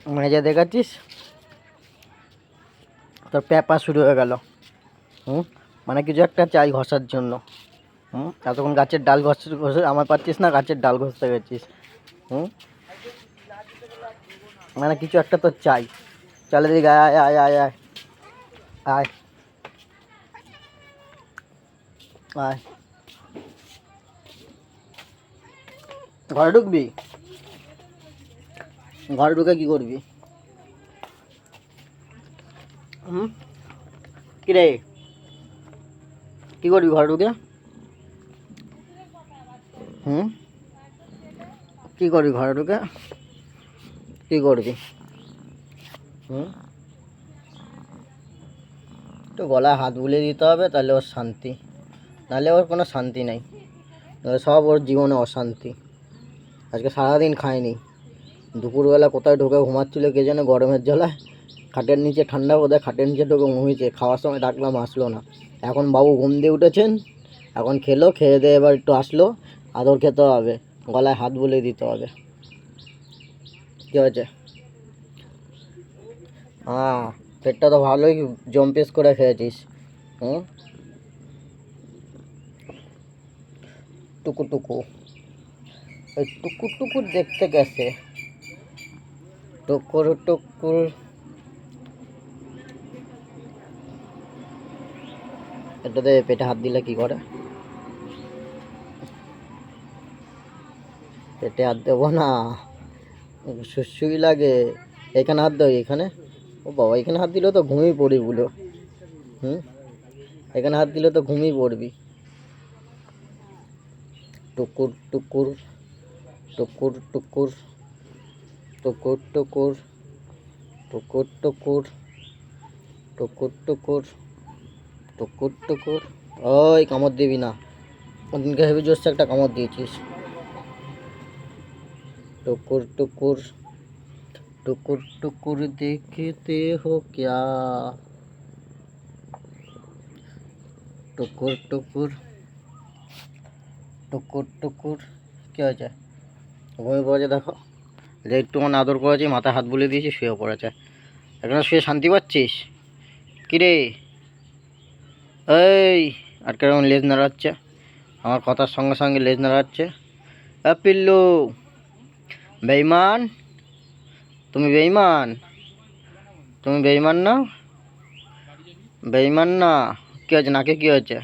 মেজে দেখাচ্ছিস, তোর পেপা শুরু হয়ে গেল। মানে কিছু একটা চাই ঘষার জন্য। এতক্ষণ গাছের ডাল ঘষে আমার পাচ্ছিস না, গাছের ডাল ঘষতে গেছিস। মানে কিছু একটা তো চাই। চলে দিক, আয় আয় আয় আয় আয় আয়, ঘরে ঢুকবি? ঘরে ঢুকে কি করবি? কি রে, কি করবি ঘরে ঢুকে? কি করবি ঘরে ঢুকে? কি করবি? তো গলায় হাত বুলিয়ে দিতে হবে, তাহলে ওর শান্তি, নাহলে ওর কোনো শান্তি নেই। সব ওর জীবনে অশান্তি। আজকে সারাদিন খায়নি, দুপুরবেলা কোথায় ঢোকে ঘুমাচ্ছিল কে জানে, গরমের জ্বালায়। খাটের নিচে ঠান্ডা, বোধহয় খাটের নিচে ঢোকে ঘুমিয়েছে। খাওয়ার সময় ডাকলাম আসলো না। এখন বাবু ঘুম দিয়ে উঠেছেন, এখন খেলো, খেয়ে দিয়ে এবার একটু আসলো, আদর খেতে হবে, গলায় হাত বুলিয়ে দিতে হবে। কী হয়েছে? হ্যাঁ, পেটটা তো ভালোই জম্পেস করে খেয়েছিস। টুকু টুকু, ওই টুকুর টুকুর দেখতে গেছে। টুকুর টুকুর, এটাতে পেটে হাত দিলে কি করে? পেটে হাত দেবো না, সুসুই লাগে। এখানে হাত দেবো, এখানে। ও বাবা, এখানে হাত দিলেও তো ঘুমিয়ে পড়বি বলো। এখানে হাত দিলে তো ঘুমিয়ে পড়বি। টুকুর টুকুর, টুকুর টুকুর, টুকুর টুকুর, টুকুর টুকুর, টুকুর টুকুর, টুকুর টুকুর। ওই কামড় দিবি না, ওদিনকে হেবি জোরসে একটা কামড় দিয়েছিস। टुकुर टुकुर, टुकुर टुकुर देखते हो क्या, टुकुर टुकुर, टुकुर टुकुर। क्या হয়েছে? ঘুমিয়ে পড়েছে দেখো, যে একটু মানে আদর করেছি, মাথায় হাত বুলিয়ে দিয়েছি, শুয়ে পড়েছে। এখানে শুয়ে শান্তি পাচ্ছিস? কিরে, এই আর কেমন লেজ নাড়াচ্ছে, আমার কথার সঙ্গে সঙ্গে লেজ নাড়াচ্ছে। পিল্লু, বেঈমান, তুমি বেঈমান, তুমি বেঈমান না, বেঈমান না। কী হয়েছে, নাকে কী হয়েছে?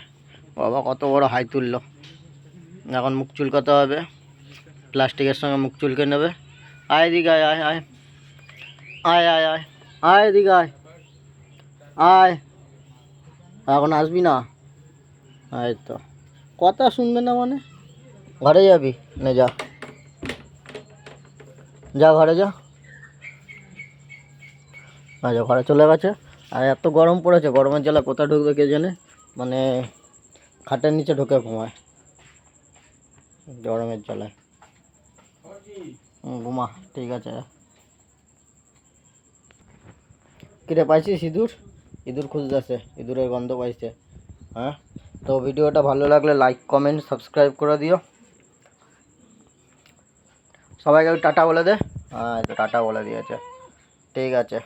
বাবা কত বড় হাই তুললো। এখন মুখ চুলকাতে হবে, প্লাস্টিকের সঙ্গে মুখ চুলকে নেবে। আয় এদিকে আয়, আয় আয় আয় আয় আয় আয় এদিকে আয়, আয়। এখন আসবি না? আয় তো, কথা শুনবে না মানে? ঘরে যাবি না? যা যা, ঘরে যা। আচ্ছা, ঘরে চলে গেছে। আর এত গরম পড়েছে, গরমের জ্বালা কোথায় ঢুকবে কে জানে, মানে খাটের নিচে ঢুকে ঘুমায় গরমের জ্বালায়। ঘুমা, ঠিক আছে। কিরে, পাইছিস ইঁদুর? ইঁদুর খুঁজতেছে, ইঁদুরের গন্ধ পাইছে। হ্যাঁ, তো ভিডিওটা ভালো লাগলে লাইক কমেন্ট সাবস্ক্রাইব করে দিও। সবাইকে টাটা বলে দে। হ্যাঁ, তো টাটা বলে দিয়েছে, ঠিক আছে।